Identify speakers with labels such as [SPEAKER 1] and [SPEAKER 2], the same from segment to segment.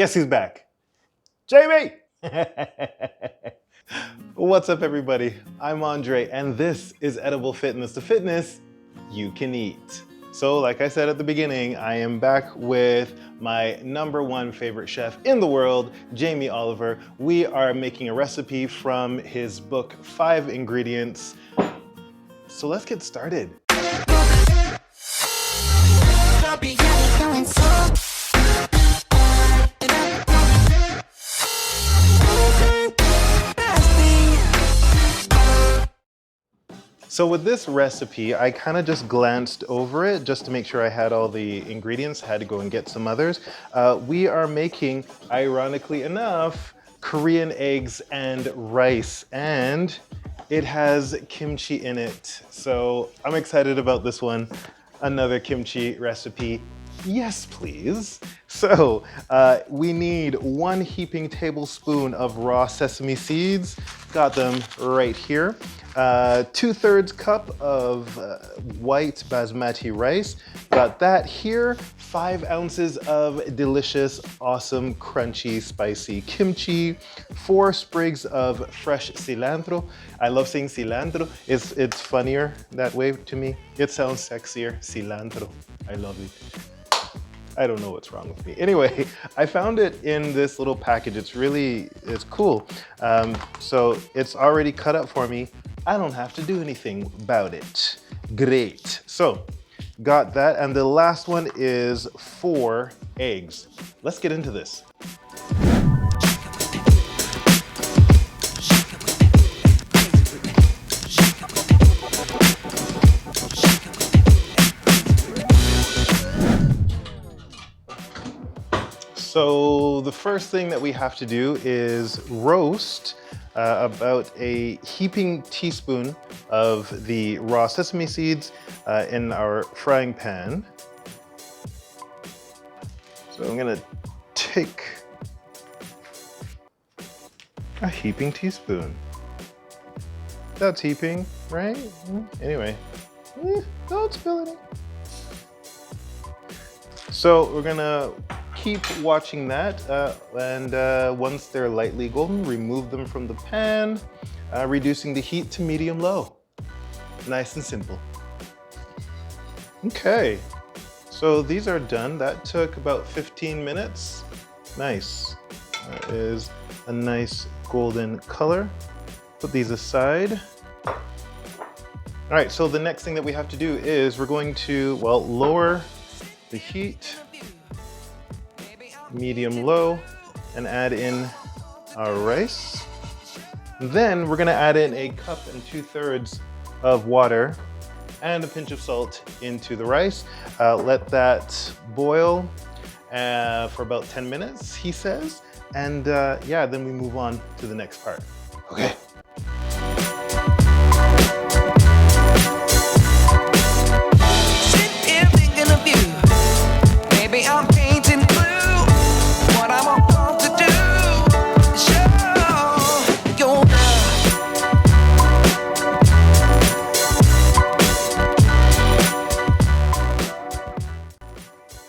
[SPEAKER 1] Guess who's back? Jamie! What's up, everybody? I'm Andre, and this is Edible Fitness, the fitness you can eat. So, like I said at the beginning, I am back with my #1 favorite chef in the world, Jamie Oliver. We are making a recipe from his book, 5 Ingredients. So let's get started. So with this recipe, I kind of just glanced over it just to make sure I had all the ingredients, had to go and get some others. We are making, ironically enough, Korean eggs and rice, and it has kimchi in it. So I'm excited about this one. Another kimchi recipe. Yes, please. So we need 1 heaping tablespoon of raw sesame seeds. Got them right here. 2/3 cup of white basmati rice. Got that here. 5 ounces of delicious, awesome, crunchy, spicy kimchi. 4 sprigs of fresh cilantro. I love saying cilantro. It's funnier that way to me. It sounds sexier. Cilantro. I love it. I don't know what's wrong with me. Anyway, I found it in this little package. It's cool. So it's already cut up for me. I don't have to do anything about it. Great. So got that. And the last one is 4 eggs. Let's get into this. So the first thing that we have to do is roast about a heaping teaspoon of the raw sesame seeds in our frying pan. So I'm gonna take a heaping teaspoon. That's heaping, right? Anyway, don't spill it. So we're gonna keep watching that, and once they're lightly golden, remove them from the pan, reducing the heat to medium-low. Nice and simple. Okay, so these are done. That took about 15 minutes. Nice. That is a nice golden color. Put these aside. All right, so the next thing that we have to do is we're going to, well, lower the heat, medium-low, and add in our rice. Then we're gonna add in 1 cup and 2/3 of water and a pinch of salt into the rice. Let that boil for about 10 minutes, he says. And yeah, then we move on to the next part. Okay.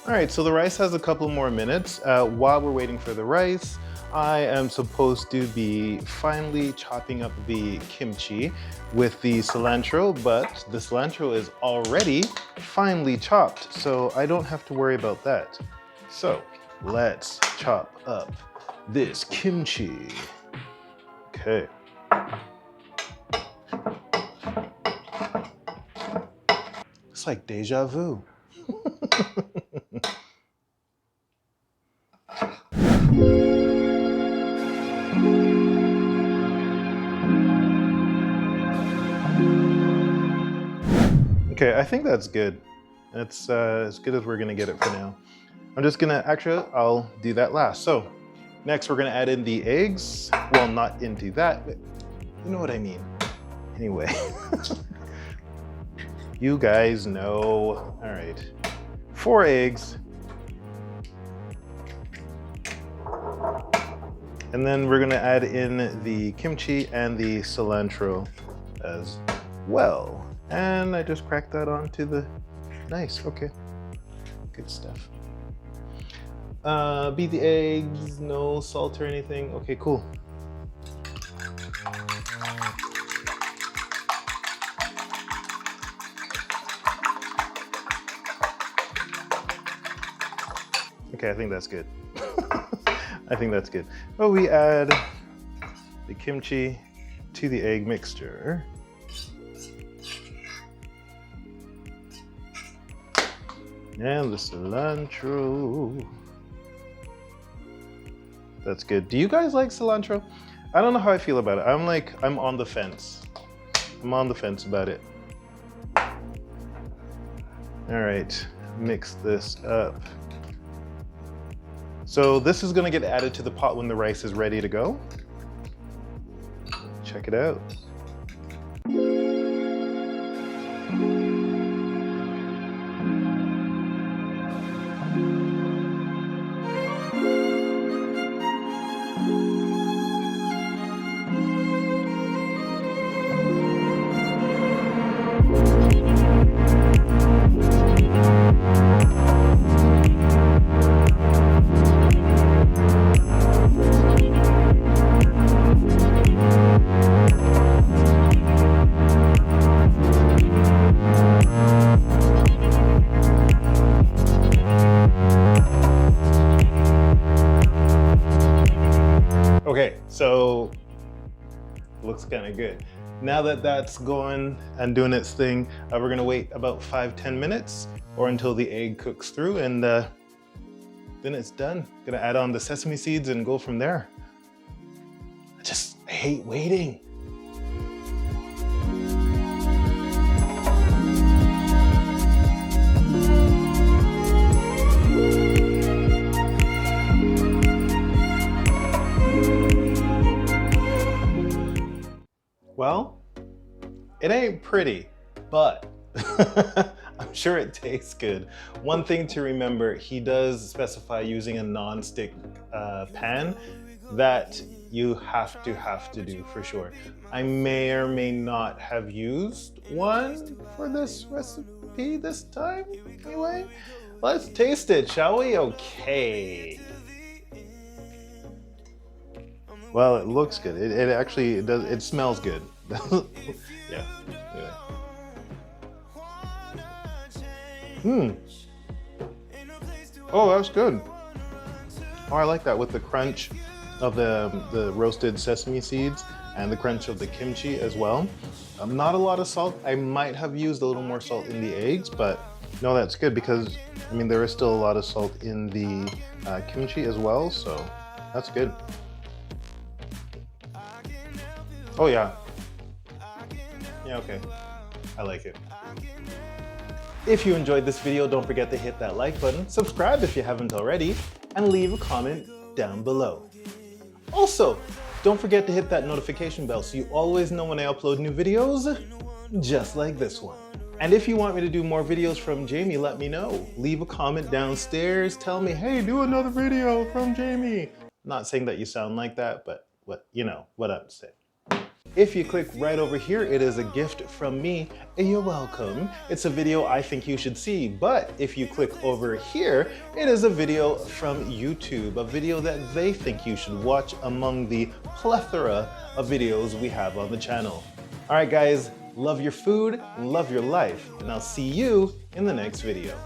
[SPEAKER 1] All right, so the rice has a couple more minutes. While we're waiting for the rice, I am supposed to be finely chopping up the kimchi with the cilantro, but the cilantro is already finely chopped, so I don't have to worry about that. So let's chop up this kimchi. Okay. It's like deja vu. Okay, I think that's good. That's as good as we're gonna get it for now. I'm just gonna, actually, I'll do that last. So next we're gonna add in the eggs. Well, not into that, but you know what I mean. Anyway, you guys know. All right, 4 eggs. And then we're gonna add in the kimchi and the cilantro as well. And I just cracked that onto the, nice, okay. Good stuff. Beat the eggs, no salt or anything. Okay, cool. Okay, I think that's good. I think that's good. Oh, we add the kimchi to the egg mixture. And the cilantro. That's good. Do you guys like cilantro? I don't know how I feel about it. I'm on the fence. I'm on the fence about it. All right, mix this up. So this is gonna get added to the pot when the rice is ready to go. Check it out. Okay, so looks kind of good. Now that that's going and doing its thing, we're gonna wait about 5-10 minutes or until the egg cooks through, and then it's done. Gonna add on the sesame seeds and go from there. I hate waiting. Well, it ain't pretty, but I'm sure it tastes good. One thing to remember, he does specify using a non-stick pan. That you have to do for sure. I may or may not have used one for this recipe this time. Anyway, let's taste it, shall we? Okay. Well, it looks good. It actually does. It smells good. Yeah. Oh, that's good. Oh, I like that with the crunch of the roasted sesame seeds and the crunch of the kimchi as well. Not a lot of salt. I might have used a little more salt in the eggs, but no, that's good because, I mean, there is still a lot of salt in the kimchi as well, so that's good. Oh yeah. Yeah, okay. I like it. If you enjoyed this video, don't forget to hit that like button, subscribe if you haven't already, and leave a comment down below. Also, don't forget to hit that notification bell so you always know when I upload new videos, just like this one. And if you want me to do more videos from Jamie, let me know. Leave a comment downstairs, tell me, hey, do another video from Jamie. Not saying that you sound like that, but you know what I'm saying. If you click right over here, it is a gift from me, and you're welcome. It's a video I think you should see, but if you click over here, it is a video from YouTube, a video that they think you should watch among the plethora of videos we have on the channel. All right, guys, love your food, love your life, and I'll see you in the next video.